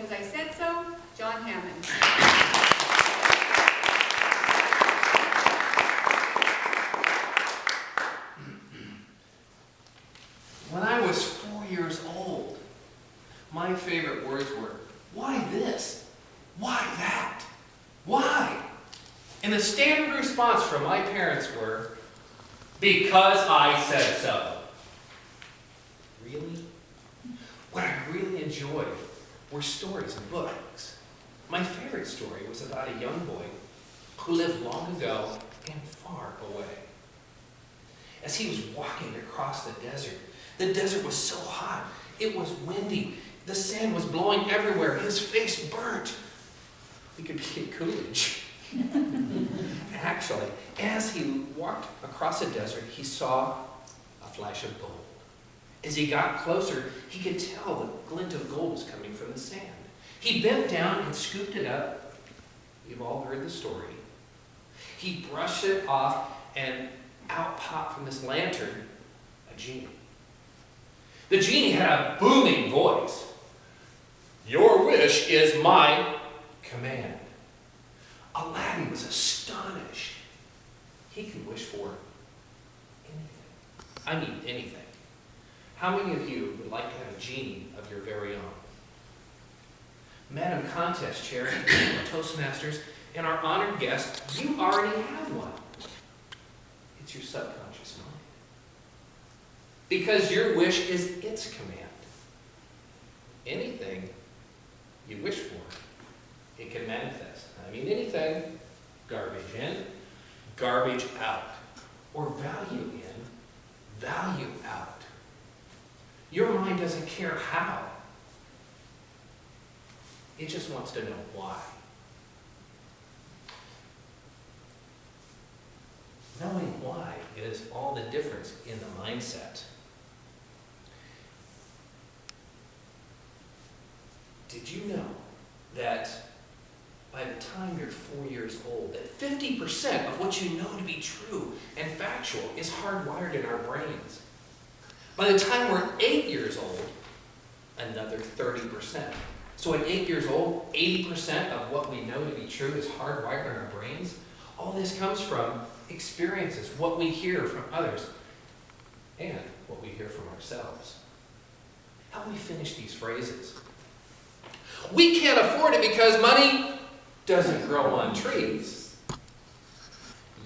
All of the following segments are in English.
Because I Said So, John Hammond. When I was 4 years old, my favorite words were, "Why this? Why that? Why?" And the standard response from my parents were, "Because I said so." Really? What I really enjoyed were stories and books. My favorite story was about a young boy who lived long ago and far away. As he was walking across the desert was so hot, it was windy, the sand was blowing everywhere, his face burnt. We could be in Coolidge. Actually, as he walked across the desert, he saw a flash of gold. As he got closer, he could tell the glint of gold was coming from the sand. He bent down and scooped it up. You've all heard the story. He brushed it off, and out popped from this lantern a genie. The genie had a booming voice. "Your wish is my command." Aladdin was astonished. He could wish for anything. I mean anything. How many of you would like to have a genie of your very own? Madam Contest Chair, Toastmasters, and our honored guest, you already have one. It's your subconscious mind. Because your wish is its command. Anything you wish for, it can manifest. I mean anything, garbage in, garbage out, or value in, value out. Your mind doesn't care how. It just wants to know why. Knowing why is all the difference in the mindset. Did you know that by the time you're 4 years old, that 50% of what you know to be true and factual is hardwired in our brains? By the time we're 8 years old, another 30%. So at 8 years old, 80% of what we know to be true is hardwired in our brains. All this comes from experiences, what we hear from others, and what we hear from ourselves. Help me finish these phrases. We can't afford it because money doesn't grow on trees.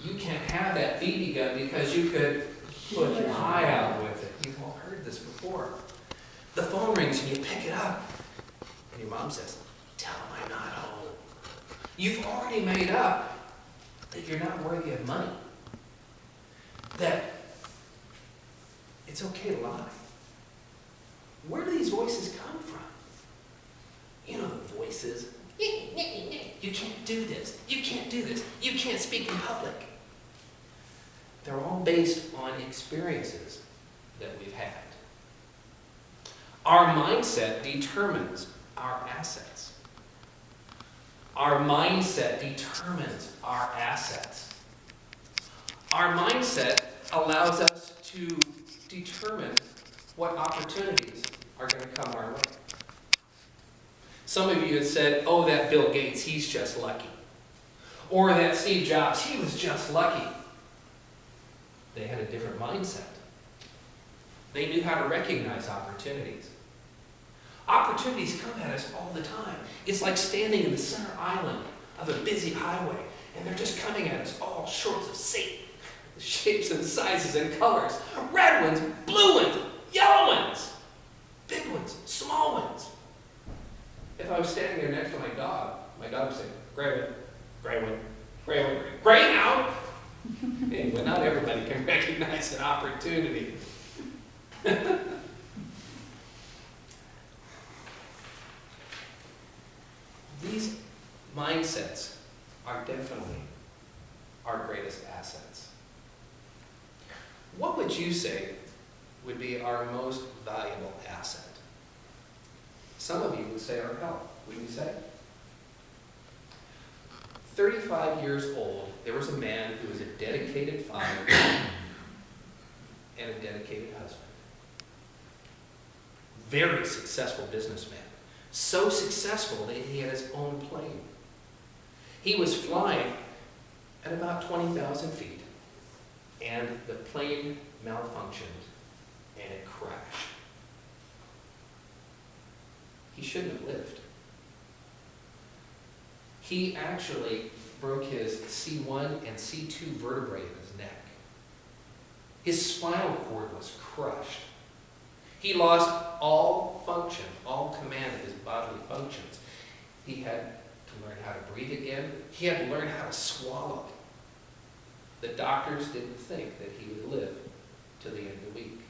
You can't have that BB gun because you could put your eye out with it. You've all heard this before. The phone rings and you pick it up, and your mom says, "Tell him I'm not home." You've already made up that you're not worthy of money. That it's okay to lie. Where do these voices come from? You know the voices. You can't do this. You can't do this. You can't speak in public. They're all based on experiences that we've had. Our mindset determines our assets. Our mindset determines our assets. Our mindset allows us to determine what opportunities are going to come our way. Some of you have said, "Oh, that Bill Gates, he's just lucky." Or that Steve Jobs, he was just lucky. They had a different mindset. They knew how to recognize opportunities. Opportunities come at us all the time. It's like standing in the center island of a busy highway, and they're just coming at us all sorts of shapes and sizes and colors. Red ones, blue ones, yellow ones, big ones, small ones. If I was standing there next to my dog would say, "Gray one, gray one, gray one, greyhound." But not everybody can recognize an opportunity. These mindsets are definitely our greatest assets. What would you say would be our most valuable asset? Some of you would say our health, wouldn't you say? 35 years old, there was a man who was a dedicated father and a dedicated husband. Very successful businessman. So successful that he had his own plane. He was flying at about 20,000 feet, and the plane malfunctioned, and it crashed. He shouldn't have lived. He actually broke his C1 and C2 vertebrae in his neck. His spinal cord was crushed. He lost all function, all command of his bodily functions. He had to learn how to breathe again. He had to learn how to swallow. The doctors didn't think that he would live to the end of the week.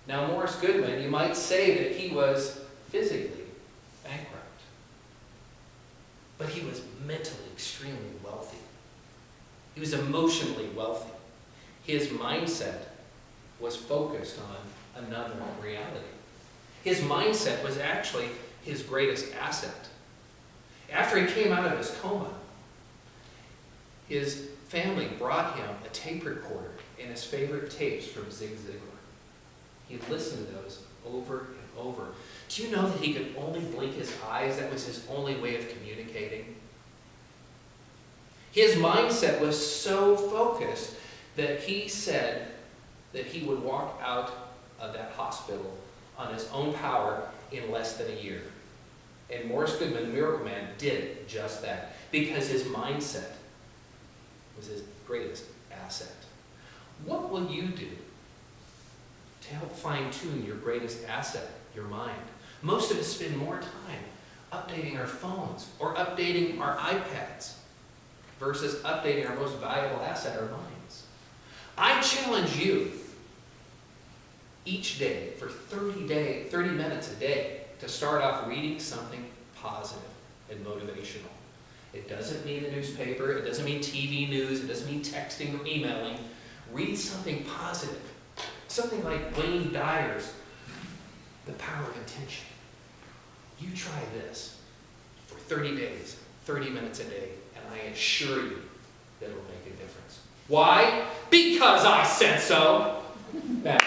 Now, Morris Goodman, you might say that he was physically bankrupt, but he was mentally extremely wealthy. He was emotionally wealthy. His mindset was focused on another reality. His mindset was actually his greatest asset. After he came out of his coma, his family brought him a tape recorder and his favorite tapes from Zig Ziglar. He listened to those over and over. Do you know that he could only blink his eyes? That was his only way of communicating. His mindset was so focused that he said that he would walk out of that hospital on his own power in less than a year. And Morris Goodman, the Miracle Man, did just that because his mindset was his greatest asset. What will you do to help fine-tune your greatest asset, your mind? Most of us spend more time updating our phones or updating our iPads versus updating our most valuable asset, our minds. I challenge you each day for 30 minutes a day to start off reading something positive and motivational. It doesn't mean a newspaper, it doesn't mean TV news, it doesn't mean texting or emailing. Read something positive. Something like Wayne Dyer's The Power of Intention. You try this for 30 days, 30 minutes a day, and I assure you that it will make a difference. Why? Because I said so. That's